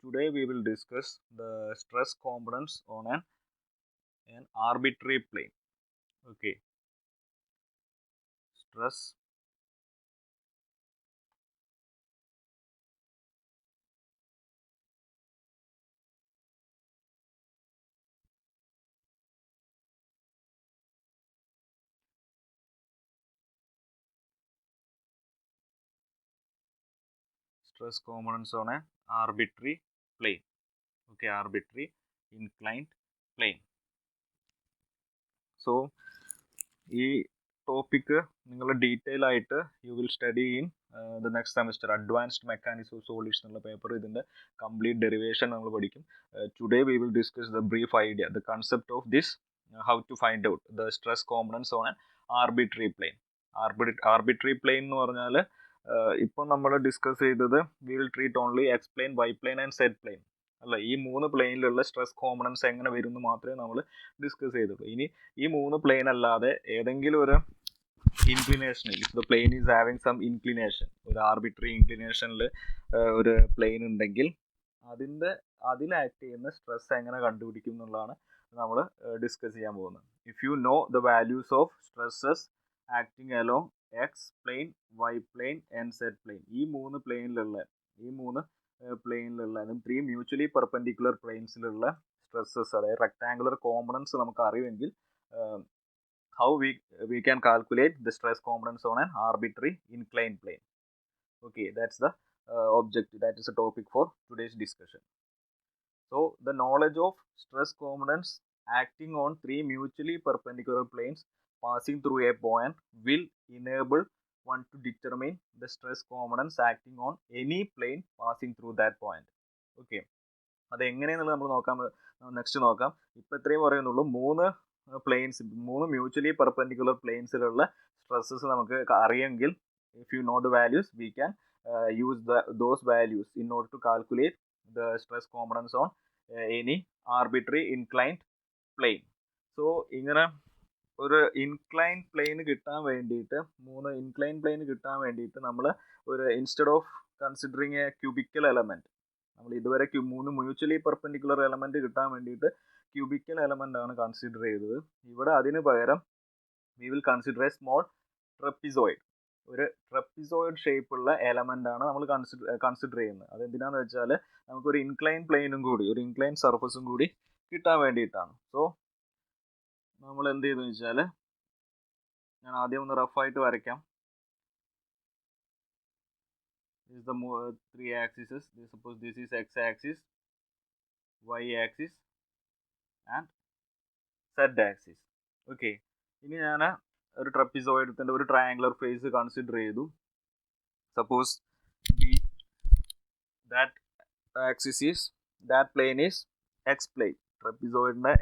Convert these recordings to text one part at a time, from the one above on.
today we will discuss the stress components on an arbitrary plane. Okay, stress components on an arbitrary plane. Okay, arbitrary inclined plane. So, ഈ topic നിങ്ങൾ detail ആയിട്ട് you will study in the next semester advanced mechanics of solids എന്നുള്ള paper ഇതിൻ്റെ complete derivation നമ്മൾ പഠിക്കും. Today we will discuss the brief idea the concept of this how to find out the stress components on an arbitrary plane. Arbitrary plane എന്ന് പറഞ്ഞാൽ ഇപ്പം നമ്മൾ discuss ചെയ്തത് we will treat only X plane, Y plane and Z plane അല്ല. ഈ മൂന്ന് പ്ലെയിനിലുള്ള stress components എങ്ങനെ വരും എന്ന് മാത്രമേ നമ്മൾ ഡിസ്കസ് ചെയ്തുള്ളൂ. ഇനി ഈ മൂന്ന് പ്ലെയിൻ അല്ലാതെ ഏതെങ്കിലും ഒരു ഇൻക്ലിനേഷനിൽ, if the plane is having some inclination, ഒരു ആർബിട്രറി ഇൻക്ലിനേഷനിൽ ഒരു പ്ലെയിൻ ഉണ്ടെങ്കിൽ അതിൽ ആക്ട് ചെയ്യുന്ന സ്ട്രെസ് എങ്ങനെ കണ്ടുപിടിക്കും എന്നുള്ളതാണ് നമ്മൾ ഡിസ്കസ് ചെയ്യാൻ പോകുന്നത്. If you know the values of stresses acting along X plane, Y plane and Z plane, ഈ മൂന്ന് പ്ലെയിനിലുള്ള അതും 3 മ്യൂച്വലി പെർപെൻഡിക്കുലർ പ്ലെയിൻസിലുള്ള സ്ട്രെസ്സസ്, അതായത് റെക്ടാങ്കുലർ കോമ്പണൻസ് നമുക്ക് അറിയുമെങ്കിൽ how we can calculate the stress components on an arbitrary inclined plane. Okay, that's the objective, that is a topic for today's discussion. So the knowledge of stress components acting on 3 mutually perpendicular planes passing through a point will enable one to determine the stress components acting on any plane passing through that point. Okay, അത് എങ്ങനെയെന്നുള്ളത് നമ്മൾ next നോക്കാം. ഇപ്പം ഇത്രയും പറയുന്നുള്ളൂ. മൂന്ന് mutually perpendicular പ്ലെയിൻസിലുള്ള stresses നമുക്ക് അറിയെങ്കിൽ, if you know the values we can use those values in order to calculate the stress components on any arbitrary inclined plane. So ഇങ്ങനെ ഒരു ഇൻക്ലൈൻഡ് പ്ലെയിൻ കിട്ടാൻ വേണ്ടിയിട്ട് നമ്മൾ ഒരു instead of considering a cubical element, നമ്മൾ ഇതുവരെ 3 mutually perpendicular element കിട്ടാൻ വേണ്ടിയിട്ട് ക്യൂബിക്കൽ എലമെന്റ് ആണ് കൺസിഡർ ചെയ്തത്. ഇവിടെ അതിന് പകരം we will consider A small trapezoid, ഒരു ട്രപ്പിസോയിഡ് ഷേപ്പുള്ള എലമെന്റ് ആണ് നമ്മൾ കൺസിഡർ ചെയ്യുന്നത്. അതെന്തിനാന്ന് വെച്ചാൽ നമുക്കൊരു ഇൻക്ലൈൻ പ്ലെയിനും കൂടി, ഒരു ഇൻക്ലൈൻ സർഫസും കൂടി കിട്ടാൻ വേണ്ടിയിട്ടാണ്. സോ നമ്മൾ എന്ത് ചെയ്തെന്ന് വെച്ചാൽ, ഞാൻ ആദ്യം ഒന്ന് റഫായിട്ട് വരയ്ക്കാം. This is the 3 axes. Suppose this is x axis, y axis and z axis. Okay, ഇനി ഞാൻ ഒരു ട്രപ്പിസോയിഡത്തിന്റെ ഒരു ട്രയാങ്കുലർ ഫേസ് കൺസിഡർ ചെയ്തു. Suppose that plane is x plane. ട്രപ്പിസോയിഡിന്റെ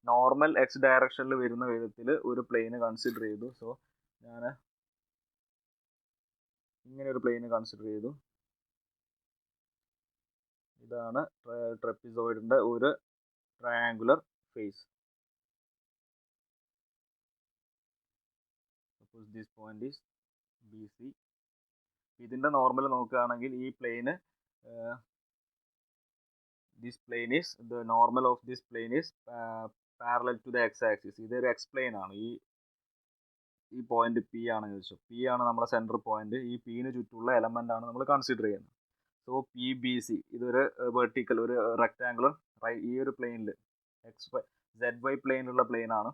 നോർമൽ എക്സ് ഡയറക്ഷനിൽ വരുന്ന വിധത്തിൽ ഒരു പ്ലെയിന് കൺസിഡർ ചെയ്തു. സോ ഞാൻ ഇങ്ങനെ ഒരു പ്ലെയിന് കൺസിഡർ ചെയ്തു. ഇതാണ് ട്രപ്പിസോയിഡിന്റെ ഒരു triangular face. Suppose this point is BC. ഇതിന്റെ നോർമൽ നോക്കുകയാണെങ്കിൽ ഈ പ്ലെയിന്, this plane is the normal of this plane is parallel to the x axis. ഇതൊരു എക്സ് പ്ലെയിൻ ആണ്. ഈ പോയിന്റ് പി ആണെന്ന് വെച്ചു. പി ആണ് നമ്മുടെ സെൻട്രൽ പോയിന്റ്. ഈ പിന് ചുറ്റുള്ള എലമെന്റ് ആണ് നമ്മൾ കൺസിഡർ ചെയ്യുന്നത്. സോ PBC ഇതൊരു വെർട്ടിക്കൽ, ഒരു റെക്ടാങ്കുലർ, ഈ ഒരു പ്ലെയിനിൽ ZY പ്ലെയിനിലുള്ള പ്ലെയിൻ ആണ്.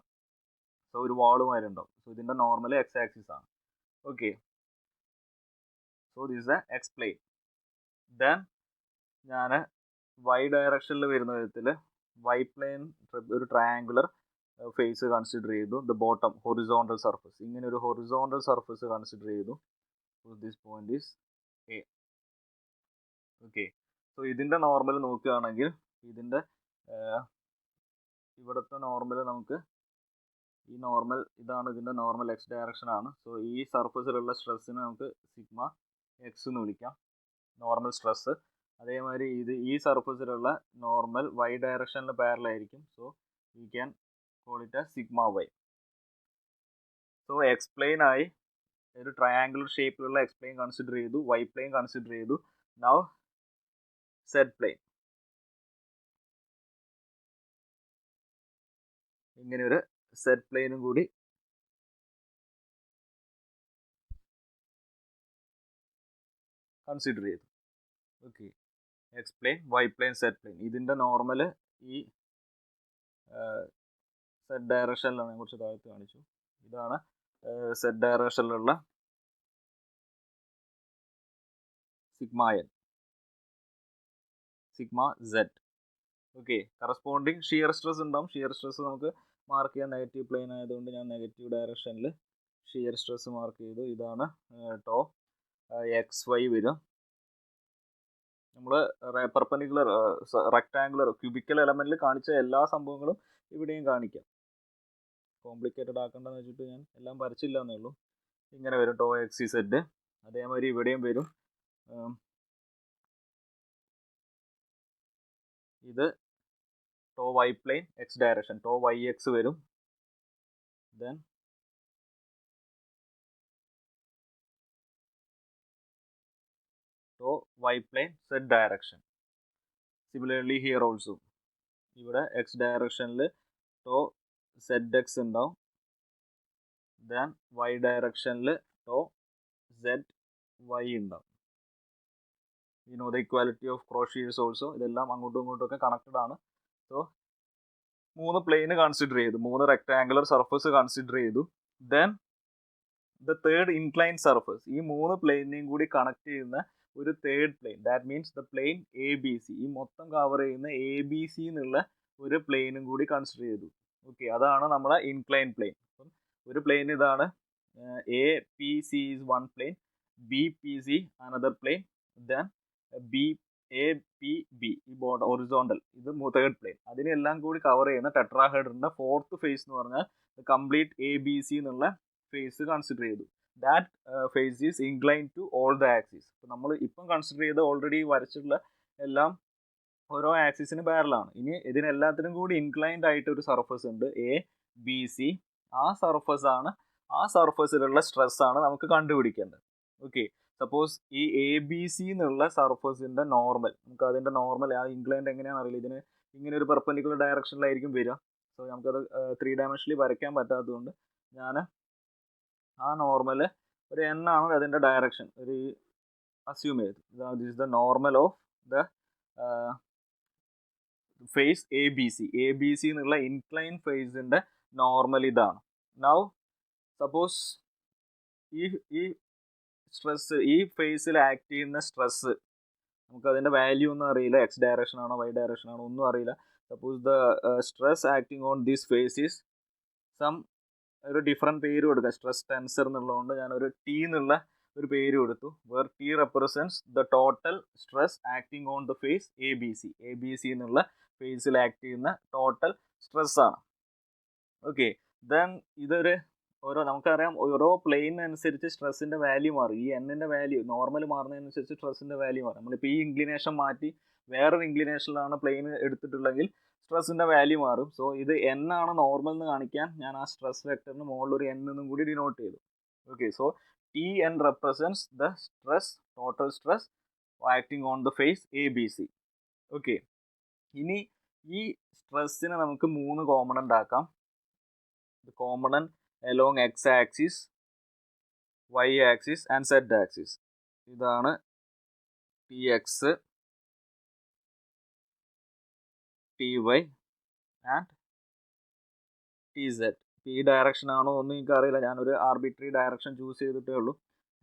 സോ ഒരു വാളുമാതിരി ഉണ്ടാവും. സോ ഇതിന്റെ നോർമൽ എക്സ് ആക്സിസ് ആണ്. Okay, so this is a X plane. Then ഞാൻ വൈ ഡയറക്ഷനിൽ വരുന്ന വിധത്തിൽ വൈ പ്ലെയിൻ ഒരു ട്രയാങ്കുലർ ഫേസ് കൺസിഡർ ചെയ്തു. ദ ബോട്ടം ഹൊറിസോണ്ടൽ സർഫസ്, ഇങ്ങനെ ഒരു ഹൊറിസോണ്ടൽ സർഫസ് കൺസിഡർ ചെയ്തു. This point is A. Okay, so ഇതിന്റെ നോർമൽ നോക്കുകയാണെങ്കിൽ ഇതിന്റെ ഇവിടുത്തെ നോർമൽ നമുക്ക്, ഈ നോർമൽ ഇതാണ്, ഇതിന്റെ നോർമൽ എക്സ് ഡയറക്ഷൻ ആണ്. സോ ഈ സർഫസിലുള്ള സ്ട്രെസ്സിന് നമുക്ക് സിഗ്മ എക്സ് എന്ന് വിളിക്കാം, നോർമൽ സ്ട്രെസ്. അതേമാതിരി ഈ സർഫസിലുള്ള നോർമൽ വൈ ഡയറക്ഷനിൽ പാരലായിരിക്കും. So we can call it as sigma y. So X plane ആയി ഒരു ട്രയാങ്കുലർ ഷേപ്പിലുള്ള എക്സ് പ്ലെയിൻ കൺസിഡർ ചെയ്തു, വൈ പ്ലെയിൻ കൺസിഡർ ചെയ്തു. Now z plane. ഇങ്ങനെ ഒരു സെഡ് പ്ലെയിനും കൂടി കൺസിഡർ ചെയ്തു. Okay, x plane, Y plane, z plane. ഇതിൻ്റെ നോർമൽ ഈ സെഡ് ഡയറക്ഷനിലാണ്. ഞാൻ കുറച്ച് താഴത്ത് കാണിച്ചു. ഇതാണ് സെഡ് ഡയറക്ഷനിലുള്ള sigma n, sigma z. Okay, corresponding shear stress ഉണ്ടാവും. ഷിയർ സ്ട്രെസ് നമുക്ക് മാർക്ക് ചെയ്യാൻ നെഗറ്റീവ് പ്ലെയിൻ ആയതുകൊണ്ട് ഞാൻ നെഗറ്റീവ് ഡയറക്ഷനിൽ ഷിയർ സ്ട്രെസ് മാർക്ക് ചെയ്തു. ഇതാണ് ടോ എക്സ് വൈ വരും. നമ്മൾ പെർപെൻഡിക്കുലർ റെക്ടാങ്കുലർ ക്യൂബിക്കൽ എലമെന്റിൽ കാണിച്ച എല്ലാ സംഭവങ്ങളും ഇവിടെയും കാണിക്കാം. കോംപ്ലിക്കേറ്റഡ് ആക്കണ്ടെന്ന് വെച്ചിട്ട് ഞാൻ എല്ലാം വരച്ചില്ല എന്നേ ഉള്ളൂ. ഇങ്ങനെ വരും ടോ എക്സ് സെഡ്. അതേമാതിരി ഇവിടെയും വരും. ഇത് tau y plane x direction, tau Y x വരും. Then tau y plane z direction. Similarly here also ഇവിടെ എക്സ് ഡയറക്ഷനിൽ ടോ സെഡ് എക്സ് ഉണ്ടാവും. ദെൻ വൈ ഡയറക്ഷനിൽ ടോ സെഡ് വൈ ഉണ്ടാവും. You know the equality of cross shears also. ഇതെല്ലാം അങ്ങോട്ടും ഇങ്ങോട്ടും ഒക്കെ കണക്റ്റഡ് ആണ്. സോ 3 പ്ലെയിന് കൺസിഡർ ചെയ്തു, 3 റെക്ടാങ്കുലർ സർഫസ് കൺസിഡർ ചെയ്തു. Then the third incline surface, ഈ 3 പ്ലെയിനെയും കൂടി കണക്ട് ചെയ്യുന്ന ഒരു third plane, that means the plane A B C, ഈ മൊത്തം കവർ ചെയ്യുന്ന എ ബി സി എന്നുള്ള ഒരു പ്ലെയിനും കൂടി കൺസിഡർ ചെയ്തു. ഓക്കെ, അതാണ് നമ്മളെ ഇൻക്ലൈൻ പ്ലെയിൻ. അപ്പം ഒരു പ്ലെയിൻ ഇതാണ്, A P C is one plane, B P C another plane, then B A P B ഈ ബോർഡ് ഒറിസോണ്ടൽ, ഇത് തേർഡ് പ്ലെയിൻ. അതിനെല്ലാം കൂടി കവർ ചെയ്യുന്ന ടെട്രാഹെഡ്രന്റെ ഫോർത്ത് ഫേസ് എന്ന് പറഞ്ഞാൽ കംപ്ലീറ്റ് എ ബി സി എന്നുള്ള ഫേസ് കൺസിഡർ ചെയ്തു. That face is incline to all the axis. ഇപ്പം നമ്മൾ ഇപ്പം കൺസിഡർ ചെയ്ത് ഓൾറെഡി വരച്ചിട്ടുള്ള എല്ലാം ഓരോ ആക്സിസിന് പാരലാണ്. ഇനി ഇതിനെല്ലാത്തിനും കൂടി ഇൻക്ലൈൻഡ് ആയിട്ട് ഒരു സർഫസ് ഉണ്ട്, എ ബി സി. ആ സർഫസ് ആണ്, ആ സർഫസിലുള്ള സ്ട്രെസ് ആണ് നമുക്ക് കണ്ടുപിടിക്കേണ്ടത്. ഓക്കെ, സപ്പോസ് ഈ എ ബി സി എന്നുള്ള സർഫസിന്റെ നോർമൽ, നമുക്ക് അതിന്റെ നോർമൽ ആ ഇൻക്ലൈൻഡ് എങ്ങനെയാണെന്ന് അറിയില്ല. ഇതിന് ഇങ്ങനെ ഒരു പെർപെൻഡിക്കുലർ ഡയറക്ഷനിലായിരിക്കും വരിക. സോ നമുക്കത് 3 ഡയമെൻഷനിൽ വരയ്ക്കാൻ പറ്റാത്തതുകൊണ്ട് ഞാൻ ആ നോർമൽ ഒരു എൻ ആണ് അതിന്റെ ഡയറക്ഷൻ ഒരു അസ്യൂം ചെയ്തു. This is the normal of the face A B C. A B C എന്നുള്ള ഇൻക്ലൈൻ ഫേസിന്റെ നോർമൽ ഇതാണ്. നൗ സപ്പോസ് ഈ സ്ട്രെസ്, ഈ ഫേസിൽ ആക്ട് ചെയ്യുന്ന സ്ട്രെസ് നമുക്ക് അതിന്റെ വാല്യൂ ഒന്നും അറിയില്ല, എക്സ് ഡയറക്ഷൻ ആണോ വൈ ഡയറക്ഷൻ ആണോ ഒന്നും അറിയില്ല. Suppose the stress acting on this face is some, ഒരു ഡിഫറെൻറ്റ് പേര് കൊടുക്കുക, സ്ട്രെസ് ടെൻസർ എന്നുള്ളതുകൊണ്ട് ഞാനൊരു ടി എന്നുള്ള ഒരു പേര് കൊടുത്തു. Where T represents the total stress acting on the face A B C. A B C എന്നുള്ള ഫേസിൽ ആക്ട് ചെയ്യുന്ന ടോട്ടൽ സ്ട്രെസ് ആണ്. ഓക്കെ, ദെൻ ഇതൊരു നമുക്കറിയാം ഓരോ പ്ലെയിനനുസരിച്ച് സ്ട്രെസ്സിന്റെ വാല്യൂ മാറും. ഈ എന്നിന്റെ വാല്യൂ നോർമൽ മാറുന്നതിനനുസരിച്ച് സ്ട്രെസ്സിന്റെ വാല്യൂ മാറും. നമ്മളിപ്പോൾ ഈ ഇൻക്ലിനേഷൻ മാറ്റി വേറൊരു ഇൻക്ലിനേഷനിലാണ് പ്ലെയിൻ എടുത്തിട്ടുള്ളെങ്കിൽ സ്ട്രെസ്സിന്റെ വാല്യൂ മാറും. സോ ഇത് എൻ ആണ് നോർമൽ എന്ന് കാണിക്കാൻ ഞാൻ ആ സ്ട്രെസ് വെക്ടറിന് മുകളിൽ ഒരു എൻ എന്നും കൂടി ഡിനോട്ട് ചെയ്തു. Okay, so T N represents the stress, total stress acting on the face A B C. Okay, ഇനി ഈ സ്ട്രെസ്സിനെ നമുക്ക് 3 കോമ്പണന്റ് ആക്കാം. Component along x axis, y axis and z axis. ഇതാണ് tx, ty and tz. ഈ direction ആണോ ഒന്നും എനിക്ക് അറിയില്ല, ഞാനൊരു ആർബിട്രറി ഡയറക്ഷൻ ചൂസ് ചെയ്തിട്ടേ ഉള്ളൂ.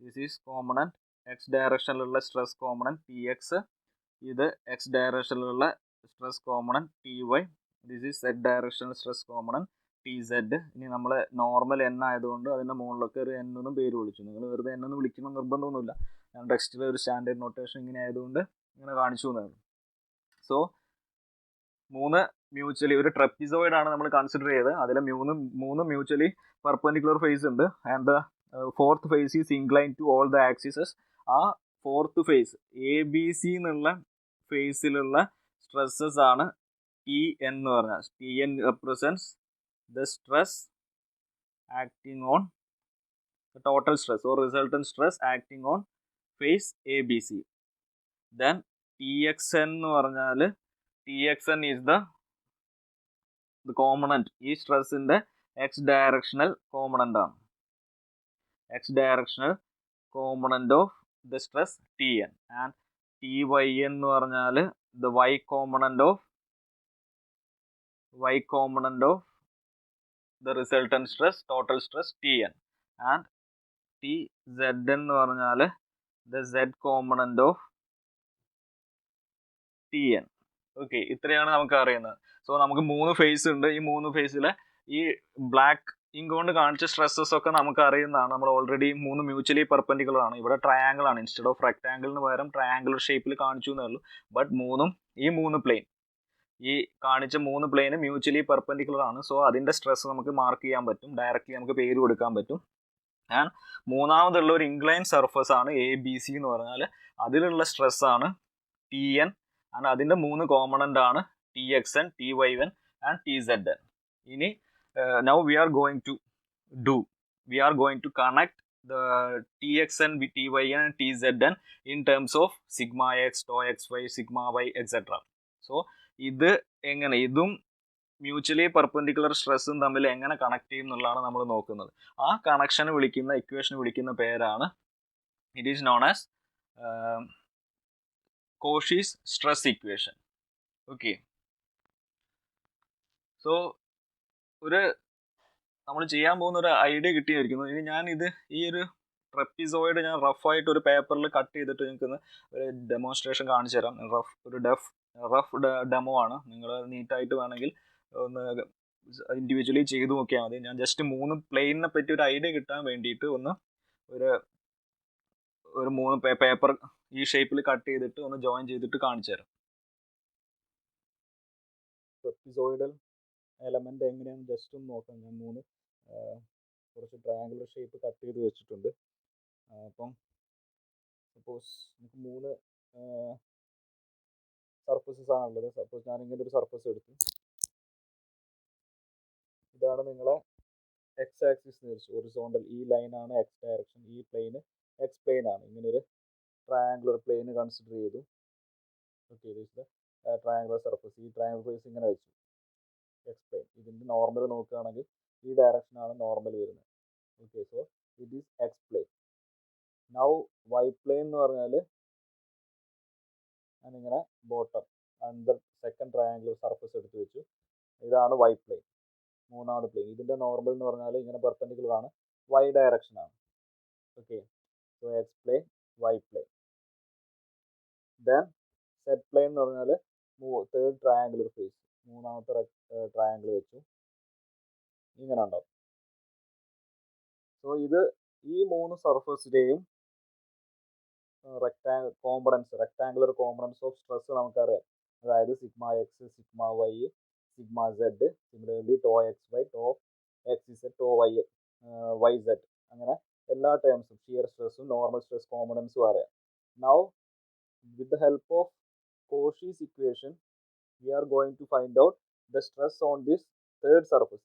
ദിസ് ഈസ് കോമ്പണന്റ് എക്സ് ഡയറക്ഷനിലുള്ള സ്ട്രെസ് കോമ്പണന്റ് tx, ഇത് എക്സ് ഡയറക്ഷനിലുള്ള stress component ty, this is z directional stress component tz. ഇനി നമ്മൾ നോർമൽ എൻ ആയതുകൊണ്ട് അതിൻ്റെ മുകളിലൊക്കെ ഒരു എൻ എന്നും പേര് വിളിച്ചു. നിങ്ങൾ വെറുതെ എൻ എന്ന് വിളിക്കണം നിർബന്ധമൊന്നുമില്ല. ഞാൻ ടെക്സ്റ്റിലെ ഒരു സ്റ്റാൻഡേർഡ് നൊട്ടേഷൻ ഇങ്ങനെ ആയതുകൊണ്ട് ഇങ്ങനെ കാണിച്ചു എന്നാണ്. സോ 3 മ്യൂച്വലി, ഒരു ട്രപ്പിസോയിഡ് ആണ് നമ്മൾ കൺസിഡർ ചെയ്തത്. അതിൽ 3 മ്യൂച്വലി പെർപെൻഡിക്കുലർ ഫേസ് ഉണ്ട്. And the fourth face is incline to all the axes. ആ fourth face A B C എന്നുള്ള ഫേസിലുള്ള സ്ട്രെസ്സസ് ആണ് ടി എൻ എന്ന് പറഞ്ഞാൽ. T N represents the stress acting on the total stress or resultant stress acting on face ABC. Then TXN എന്ന് പറഞ്ഞാൽ TXN is the component, ഈ സ്ട്രെസ്സിന്റെ x directional component ആണ്, x directional component of the stress Tn, and Tyn എന്ന് പറഞ്ഞാൽ the y component of the resultant stress, total stress Tn, and Tzn എന്ന് പറഞ്ഞാൽ the z component of Tn. Okay, ഇത്രയാണ് നമുക്ക് അറിയുന്നത്. സോ നമുക്ക് 3 face ഉണ്ട്. ഈ 3 ഫേസിലെ ഈ ബ്ലാക്ക് ഇങ്ക് കൊണ്ട് കാണിച്ച സ്ട്രെസ്സസ് ഒക്കെ നമുക്ക് അറിയുന്നതാണ്. നമ്മൾ ഓൾറെഡി 3 മ്യൂച്വലി പെർപെൻഡിക്കുലർ ആണ്. ഇവിടെ ട്രയാങ്കിൾ ആണ്, ഇൻസ്റ്റെഡ് ഓഫ് റെക്ടാങ്കിളിന് പകരം ട്രയാങ്കുലർ ഷേപ്പിൽ കാണിച്ചു എന്നേ ഉള്ളൂ. ബട്ട് ഈ 3 പ്ലെയിൻ, ഈ കാണിച്ച 3 പ്ലെയിന് മ്യൂച്വലി പെർപെൻഡിക്കുലർ ആണ്. സോ അതിന്റെ സ്ട്രെസ് നമുക്ക് മാർക്ക് ചെയ്യാൻ പറ്റും, ഡയറക്റ്റ്ലി നമുക്ക് പേര് കൊടുക്കാൻ പറ്റും. ആൻഡ് മൂന്നാമതുള്ള ഒരു ഇൻക്ലൈൻ സർഫസ് ആണ് ABC എന്ന് പറഞ്ഞാൽ, അതിലുള്ള സ്ട്രെസ് ആണ് Tn, ആൻഡ് അതിന്റെ 3 കോമ്പണന്റ് ആണ് TXN, TYN ആൻഡ് TZN. ഇനി now we are going to connect the TXN, TYN and TZN in terms of sigma x, tau xy, sigma y, etc. So ഇത് എങ്ങനെ, ഇതും മ്യൂച്വലി പെർപെൻഡിക്കുലർ സ്ട്രെസ്സും തമ്മിൽ എങ്ങനെ connect ചെയ്യും എന്നുള്ളതാണ് നമ്മൾ നോക്കുന്നത്. ആ കണക്ഷന് വിളിക്കുന്ന ഇക്വേഷൻ വിളിക്കുന്ന പേരാണ്, it is known as Cauchy's stress equation. Okay, so നമ്മൾ ചെയ്യാൻ പോകുന്ന ഒരു ഐഡിയ കിട്ടിയിരിക്കുന്നു. ഇനി ഈ ഒരു ട്രപ്പിസോയിഡ് ഞാൻ റഫായിട്ട് ഒരു പേപ്പറിൽ കട്ട് ചെയ്തിട്ട് നിങ്ങൾക്ക് ഒരു ഡെമോൺസ്ട്രേഷൻ കാണിച്ചു തരാം. റഫ് ഡെമോ ആണ്. നിങ്ങൾ നീറ്റായിട്ട് വേണമെങ്കിൽ ഒന്ന് ഇൻഡിവിജ്വലി ചെയ്ത് നോക്കിയാൽ മതി. ഞാൻ ജസ്റ്റ് 3 പ്ലെയിനിനെ പറ്റി ഒരു ഐഡിയ കിട്ടാൻ വേണ്ടിയിട്ട് ഒരു 3 പേപ്പർ ഈ ഷേപ്പിൽ കട്ട് ചെയ്തിട്ട് ഒന്ന് ജോയിൻ ചെയ്തിട്ട് കാണിച്ചു തരാം. ട്രപ്പിസോയിഡൽ എലമെന്റ് എങ്ങനെയാണെന്ന് ജസ്റ്റ് ഒന്ന് നോക്കാം. ഞാൻ 3 കുറച്ച് ട്രയാങ്കുലർ ഷേപ്പ് കട്ട് ചെയ്ത് വെച്ചിട്ടുണ്ട്. അപ്പം സപ്പോസ് നമുക്ക് 3 സർഫസസ് ആണുള്ളത്. സപ്പോസ് ഞാൻ ഇങ്ങനെ ഒരു സർഫസ് എടുത്തു. ഇതാണ് നിങ്ങളെ എക്സ് ആക്സിസ് തിരിച്ചു ഹൊറിസോണ്ടൽ, ഈ ലൈനാണ് എക്സ് ഡയറക്ഷൻ, ഈ പ്ലെയിന് എക്സ് പ്ലെയിൻ ആണ്. ഇങ്ങനെ ഒരു ട്രയാങ്കുലർ പ്ലെയിന് കൺസിഡർ ചെയ്തു. ഓക്കെ, ട്രയാങ്കുലർ സർഫസ്, ഈ ട്രയാങ്കുലർ ഫേസ് ഇങ്ങനെ വെച്ചു, എക്സ് പ്ലെയിൻ. ഇതിൻ്റെ നോർമൽ നോക്കുകയാണെങ്കിൽ ഈ ഡയറക്ഷനാണ് നോർമൽ വരുന്നത്. Okay, so it is X plane. Now Y plane എന്ന് പറഞ്ഞാൽ ഞാനിങ്ങനെ bottom under second triangular surface എടുത്ത് വെച്ചു. ഇതാണ് വൈ പ്ലെയിൻ, മൂന്നാമത് പ്ലെയിൻ. ഇതിൻ്റെ നോർമൽ എന്ന് പറഞ്ഞാൽ ഇങ്ങനെ പെർപെൻഡിക്കുലർ ആണ്, വൈ ഡയറക്ഷൻ ആണ്. Okay, so X plane, Y plane. Then Z plane എന്ന് പറഞ്ഞാൽ തേർഡ് ട്രയാങ്കുലർ ഫേസ്, മൂന്നാമത്തെ ട്രയാങ്കിൾ വെച്ചു, ഇങ്ങനെ ഉണ്ടാവും. സോ ഈ 3 സർഫസിലെയും റെക്ടാങ്കുലർ കോമ്പണൻസ് ഓഫ് സ്ട്രെസ് നമുക്കറിയാം. അതായത് sigma X, sigma Y, sigma Z, similarly tau X Y, tau X Z, tau Y Z, അങ്ങനെ എല്ലാ ടേംസും ഷിയർ സ്ട്രെസ്സും നോർമൽ സ്ട്രെസ് കോമ്പണൻസും അറിയാം. Now with the help of Cauchy's equation we are going to find out the stress on this third surface.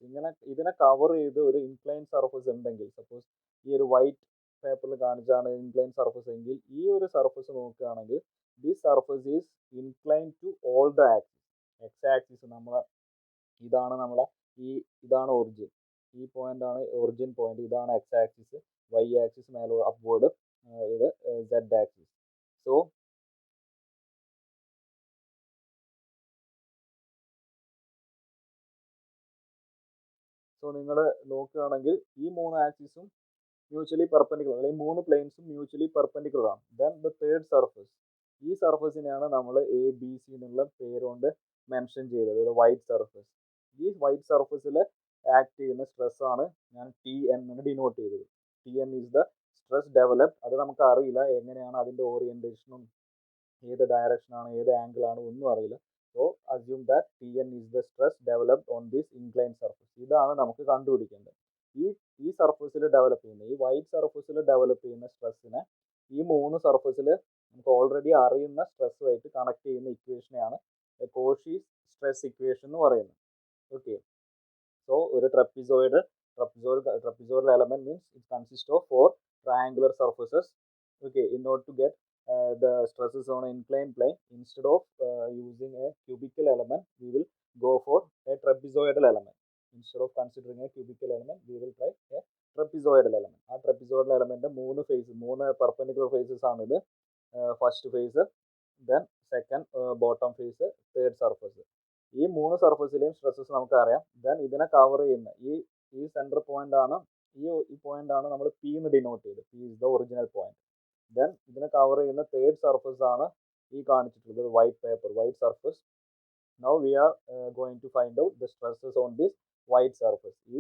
ഇതിനെ cover ചെയ്ത് ഒരു incline surface ഉണ്ടെങ്കിൽ, സപ്പോസ് ഈ ഒരു വൈറ്റ് പേപ്പറിൽ കാണിച്ചാണ് ഇൻക്ലൈൻ സർഫസ് എങ്കിൽ, ഈ ഒരു സർഫസ് നോക്കുകയാണെങ്കിൽ this surface is incline to all the axis. X axis ഇതാണ് ഒറിജിൻ, ഈ പോയിന്റ് ആണ് ഒറിജിൻ പോയിന്റ്, ഇതാണ് എക്സ് ആക്സിസ്, വൈ ആക്സിസ് മേലോ അപ്വേർഡ്, ഇത് സെഡ് ആക്സിസ്. സോ നിങ്ങൾ നോക്കുകയാണെങ്കിൽ ഈ 3 ആക്സിസും മ്യൂച്വലി പെർപെൻഡിക്കുലർ, അല്ലെങ്കിൽ 3 പ്ലെയിൻസും മ്യൂച്വലി പെർപെൻഡിക്കുലർ ആണ്. ദെൻ ദ തേർഡ് സർഫസ്, ഈ സർഫസിനെയാണ് നമ്മൾ ABC എന്നുള്ള പേരുകൊണ്ട് മെൻഷൻ ചെയ്തത്, ഒരു വൈറ്റ് സർഫസ്. ഈ വൈറ്റ് സർഫസിൽ ആക്ട് ചെയ്യുന്ന സ്ട്രെസ് ആണ് ഞാൻ TN എന്ന് ഡിനോട്ട് ചെയ്തത്. TN is the stress developed. അത് നമുക്ക് അറിയില്ല എങ്ങനെയാണ് അതിൻ്റെ ഓറിയന്റേഷനും, ഏത് ഡയറക്ഷനാണ്, ഏത് ആംഗിൾ ആണ്, ഒന്നും അറിയില്ല. So assume that Tn is the stress developed on this inclined surface. ഇതാണ് നമുക്ക് കണ്ടുപിടിക്കേണ്ടത്. ഈ സർഫസിൽ ഡെവലപ്പ് ചെയ്യുന്ന, ഈ വൈറ്റ് സർഫസിൽ ഡെവലപ്പ് ചെയ്യുന്ന സ്ട്രെസ്സിനെ ഈ 3 സർഫസിൽ നമുക്ക് ഓൾറെഡി അറിയുന്ന സ്ട്രെസ്സുമായിട്ട് കണക്ട് ചെയ്യുന്ന ഇക്വേഷനെയാണ് Cauchy's സ്ട്രെസ് ഇക്വേഷൻ എന്ന് പറയുന്നത്. ഓക്കെ, സോ ഒരു trapezoidal element means it consists of 4 triangular surfaces. Okay, in order to get the stresses on an inclined plane, instead of using a cubical element, we will go for a trapezoidal element. Instead of considering a cubical element, we will try a trapezoidal element. ആ trapezoidal element മൂന്ന് perpendicular faces ആണിത്. First face, then second bottom face, third surface. ഈ മൂന്ന് സർഫസിലെയും stresses നമുക്കറിയാം. ദെൻ ഇതിനെ cover ചെയ്യുന്ന ഈ സെൻറ്റർ പോയിന്റ് ആണ്, ഈ പോയിന്റ് ആണ് നമ്മൾ പി എന്ന് ഡിനോട്ട് ചെയ്ത്. P is the original point. Then ഇതിനെ കവർ ചെയ്യുന്ന തേർഡ് സർഫസ് ആണ് ഈ കാണിച്ചിട്ടുള്ളത് white paper, white surface. Now we are going to find out the stresses on this white surface. ഈ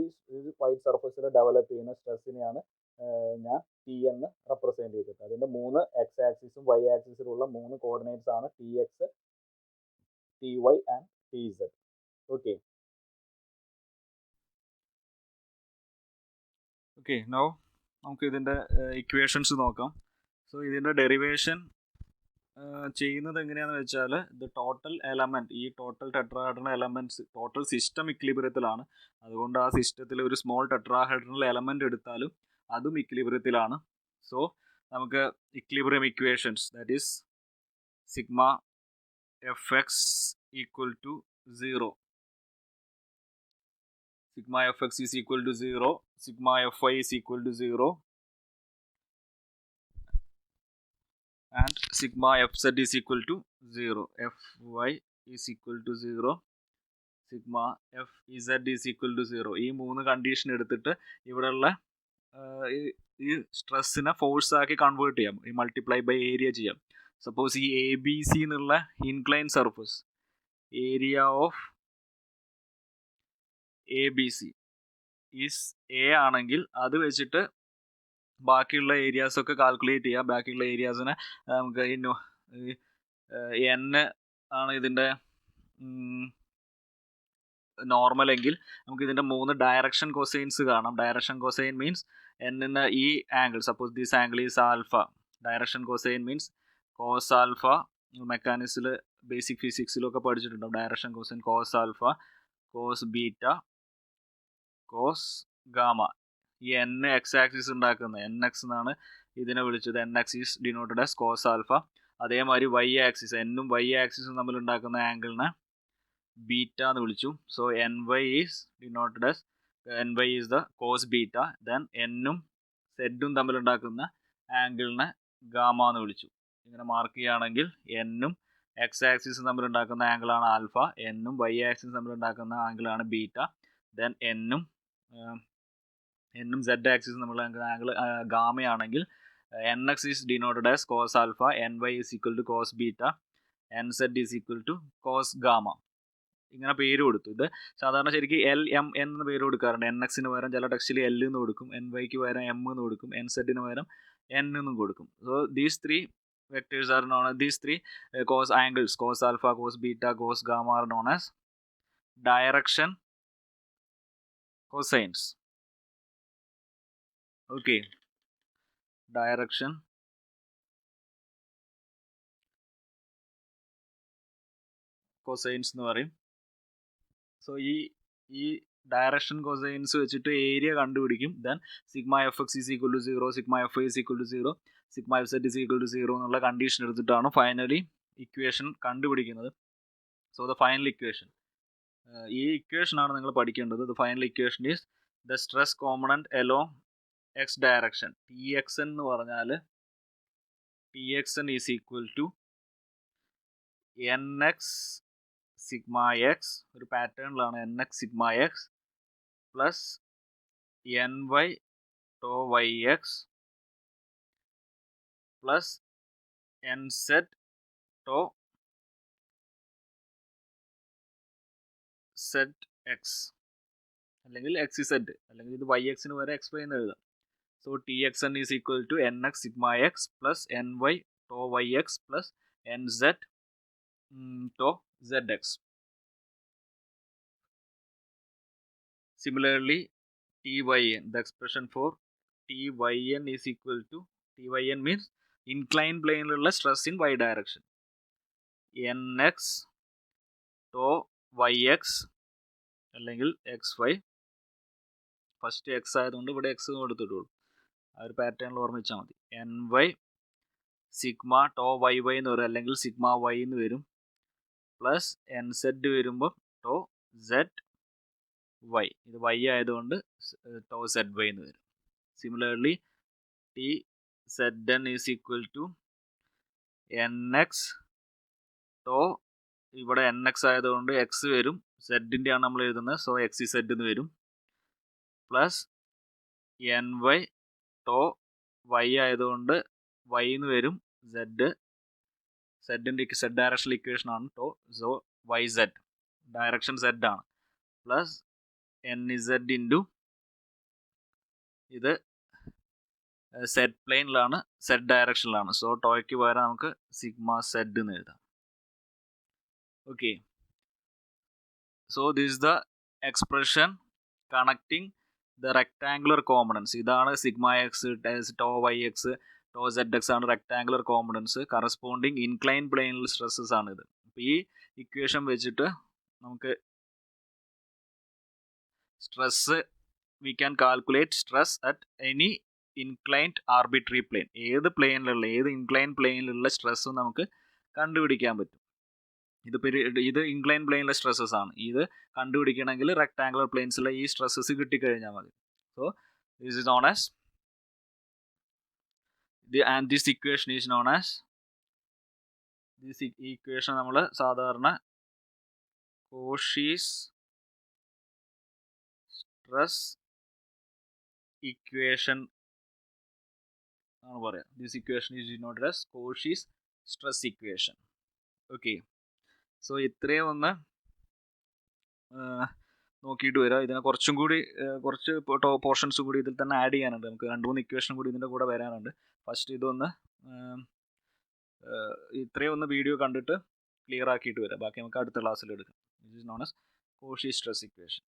വൈറ്റ് സർഫസിൽ ഡെവലപ്പ് ചെയ്യുന്ന സ്ട്രെസ്സിനെയാണ് ഞാൻ ടി എന്ന് റെപ്രസെന്റ് ചെയ്തിട്ട്. അതിന്റെ മൂന്ന് എക്സ് ആക്സിസും വൈ ആക്സിസിലുള്ള മൂന്ന് കോർഡിനേറ്റ്സ് ആണ് T X, T Y and T Z. Okay okay now നമുക്ക് ഇതിൻ്റെ ഇക്വേഷൻസ് നോക്കാം. സോ ഇതിൻ്റെ ഡെറിവേഷൻ ചെയ്യുന്നത് എങ്ങനെയാണെന്ന് വെച്ചാൽ, ദ ടോട്ടൽ എലമെൻറ്റ്, ഈ total tetrahedral elements, total system ഇക്വിലിബ്രിയത്തിലാണ്. അതുകൊണ്ട് ആ സിസ്റ്റത്തിൽ ഒരു സ്മോൾ ടെട്രാഹെഡ്രൽ എലമെൻറ്റ് എടുത്താലും അതും ഇക്വിലിബ്രിയത്തിലാണ്. സോ നമുക്ക് equilibrium equations, that is sigma F x equal to 0, sigma fx is equal to 0, sigma fy is equal to 0, and sigma fz is equal to 0. fy is equal to 0, sigma fz is equal to 0. ഈ മൂന്ന് condition എടുത്തിട്ട് ഇവിടെയുള്ള ഈ സ്ട്രെസ്സിനെ force ആക്കി convert ചെയ്യാം, ഈ multiply by area ചെയ്യാം. Suppose ഈ എ ബി സി എന്നുള്ള incline surface, area of A B C is A ആണെങ്കിൽ അത് വെച്ചിട്ട് ബാക്കിയുള്ള ഏരിയാസൊക്കെ കാൽക്കുലേറ്റ് ചെയ്യാം. ബാക്കിയുള്ള ഏരിയാസിനെ നമുക്ക് എൻ ആണ് ഇതിൻ്റെ നോർമൽ എങ്കിൽ നമുക്ക് ഇതിൻ്റെ മൂന്ന് ഡയറക്ഷൻ കൊസൈൻസ് കാണാം. ഡയറക്ഷൻ കൊസൈൻ മീൻസ് എന്നിന് ഈ angle, suppose this angle is alpha. Direction cosine means cos alpha. മെക്കാനിക്സിൽ ബേസിക് ഫിസിക്സിലൊക്കെ പഠിച്ചിട്ടുണ്ടാവും. Direction cosine cos alpha, cos beta, cos gamma. ഈ എൻ എക്സ് ആക്സിസ് ഉണ്ടാക്കുന്നത് എൻ എക്സ് എന്നാണ് ഇതിനെ വിളിച്ചത്. N x is denoted as cos alpha. അതേമാതിരി y axis, എന്നും വൈ ആക്സിസും തമ്മിൽ ഉണ്ടാക്കുന്ന ആംഗിളിനെ ബീറ്റ എന്ന് വിളിച്ചു. So n Y is denoted as, N Y is the cos beta. Then എന്നും സെഡും തമ്മിൽ ഉണ്ടാക്കുന്ന ആംഗിളിനെ ഗാമ എന്ന് വിളിച്ചു. ഇങ്ങനെ മാർക്ക് ചെയ്യുകയാണെങ്കിൽ എന്നും എക്സ് ആക്സിസും തമ്മിൽ ഉണ്ടാക്കുന്ന ആംഗിളാണ് ആൽഫ, എന്നും വൈ ആക്സിസും തമ്മിൽ ഉണ്ടാക്കുന്ന ആംഗിളാണ് ബീറ്റ. ദെൻ എന്നും സെഡ് ആക്സിസും തമ്മിലുള്ള ആംഗിൾ ഗാമയാണെങ്കിൽ n x is denoted as cos alpha, n Y is equal to cos beta, n z is equal to cos gamma. ഇങ്ങനെ പേര് കൊടുത്തു. ഇത് സാധാരണ ശരിക്കും എൽ എം എന്ന് പേര് കൊടുക്കാറുണ്ട്. എൻ എക്സിന് പകരം ചില ടെക്സ്റ്റിൽ എൽ എന്ന് കൊടുക്കും, എൻ വൈക്ക് പകരം എം എന്ന് കൊടുക്കും, എൻ സെഡിന് പകരം എൻ എന്നും കൊടുക്കും. So these three vectors are known, these three cos angles, cos alpha, cos beta, cos gamma are known as direction cosines. Okay, direction cosines എന്ന് പറയും. സോ ഈ ഡയറക്ഷൻ കൊസൈൻസ് വെച്ചിട്ട് ഏരിയ കണ്ടുപിടിക്കും. Then sigma F X is equal to 0, sigma F Y is equal to 0, sigma F Z is equal to 0 എന്നുള്ള condition എടുത്തിട്ടാണ് finally equation കണ്ടുപിടിക്കുന്നത്. So the final equation, ഈ equation ആണ് നിങ്ങൾ പഠിക്കേണ്ടത്. The final equation is the stress component along x direction. T x എന്ന് പറഞ്ഞാൽ T x n is equal to N x sigma x, ഒരു പാറ്റേണിലാണ് n x sigma x plus n Y tau Y X plus N Z tau Z x, അല്ലെങ്കിൽ x z, അല്ലെങ്കിൽ ഇത് y എക്സിന് വരെ x y എന്ന് എഴുതാം. So T x n is equal to N x sigma x plus n Y tau Y X plus N Z tau Z X. Similarly, Tyn, the expression for Tyn is equal to, Tyn means inclined plane stress in y direction. Nx to yx അല്ലെങ്കിൽ xy, first X ആയതുകൊണ്ട് ഇവിടെ X കൊടുത്തിട്ടുള്ളൂ. ആ ഒരു പാറ്റേണിൽ ഓർമ്മിച്ചാൽ മതി. ny sigma tau Y Y എന്ന് വരും, അല്ലെങ്കിൽ സിഗ്മ വൈ എന്ന് വരും, പ്ലസ് എൻ സെഡ് വരുമ്പോൾ ടോ സെഡ് വൈ, ഇത് വൈ ആയതുകൊണ്ട് ടോ സെഡ് വൈ എന്ന് വരും. Similarly T Z N is equal to N X tau, ഇവിടെ എൻ എക്സ് ആയതുകൊണ്ട് എക്സ് വരും, സെഡിൻ്റെ ആണ് നമ്മൾ എഴുതുന്നത്, സോ എക്സ് സെഡ് എന്ന് വരും, plus n Y tau y ആയതുകൊണ്ട് വൈ എന്ന് വരും, സെഡിൻ്റെ സെഡ് ഡയറക്ഷണൽ ഇക്വേഷൻ ആണ് tau, so y z direction z ആണ്, പ്ലസ് എൻ ഇസെഡ് ഇൻറ്റു ഇത് സെഡ് പ്ലെയിനിലാണ്, സെഡ് ഡയറക്ഷനിലാണ്, സോ ടോയ്ക്ക് പകരം നമുക്ക് സിഗ്മ സെഡ് എന്ന് എഴുതാം. Okay, so this is the expression connecting the rectangular components. ഇതാണ് sigma x, tau Y x, tau Z x ആണ് റെക്ടാങ്കുലർ കോമ്പണൻസ്. കറസ്പോണ്ടിങ് ഇൻക്ലൈൻ പ്ലെയിനിൽ സ്ട്രെസ്സസ് ആണ് ഇത്. അപ്പോൾ ഈ ഇക്വേഷൻ വെച്ചിട്ട് നമുക്ക് stress, we can calculate stress at any inclined arbitrary plane. ഏത് പ്ലെയിനിലുള്ള, ഏത് ഇൻക്ലൈൻ പ്ലെയിനിലുള്ള സ്ട്രെസ്സും നമുക്ക് കണ്ടുപിടിക്കാൻ പറ്റും. ഇത് ഇൻക്ലൈൻ പ്ലെയിനിലെ സ്ട്രെസ്സസ് ആണ്. ഇത് കണ്ടുപിടിക്കണമെങ്കിൽ റെക്ടാങ്കുലർ പ്ലെയിൻസിലെ ഈ സ്ട്രെസ്സസ് കിട്ടിക്കഴിഞ്ഞാൽ മതി. So this is known as this equation is known as, this equation നമ്മൾ സാധാരണ കോഷീസ് സ്ട്രെസ് ഇക്വേഷൻ ആണ് പറയാം. This equation is not as Cauchy's stress equation. Okay, so ഇത്രയും ഒന്ന് നോക്കിയിട്ട് വരാം. ഇതിനെ കുറച്ചും കൂടി കുറച്ച് പോർഷൻസ് കൂടി ഇതിൽ തന്നെ ആഡ് ചെയ്യാനുണ്ട്. നമുക്ക് 2-3 ഇക്വേഷൻ കൂടി ഇതിൻ്റെ കൂടെ വരാനുണ്ട്. ഫസ്റ്റ് ഇതൊന്ന് ഇത്രയും ഒന്ന് വീഡിയോ കണ്ടിട്ട് ക്ലിയർ ആക്കിയിട്ട് വരാം. ബാക്കി നമുക്ക് അടുത്ത ക്ലാസ്സിൽ എടുക്കാം. This is known as Cauchy stress equation.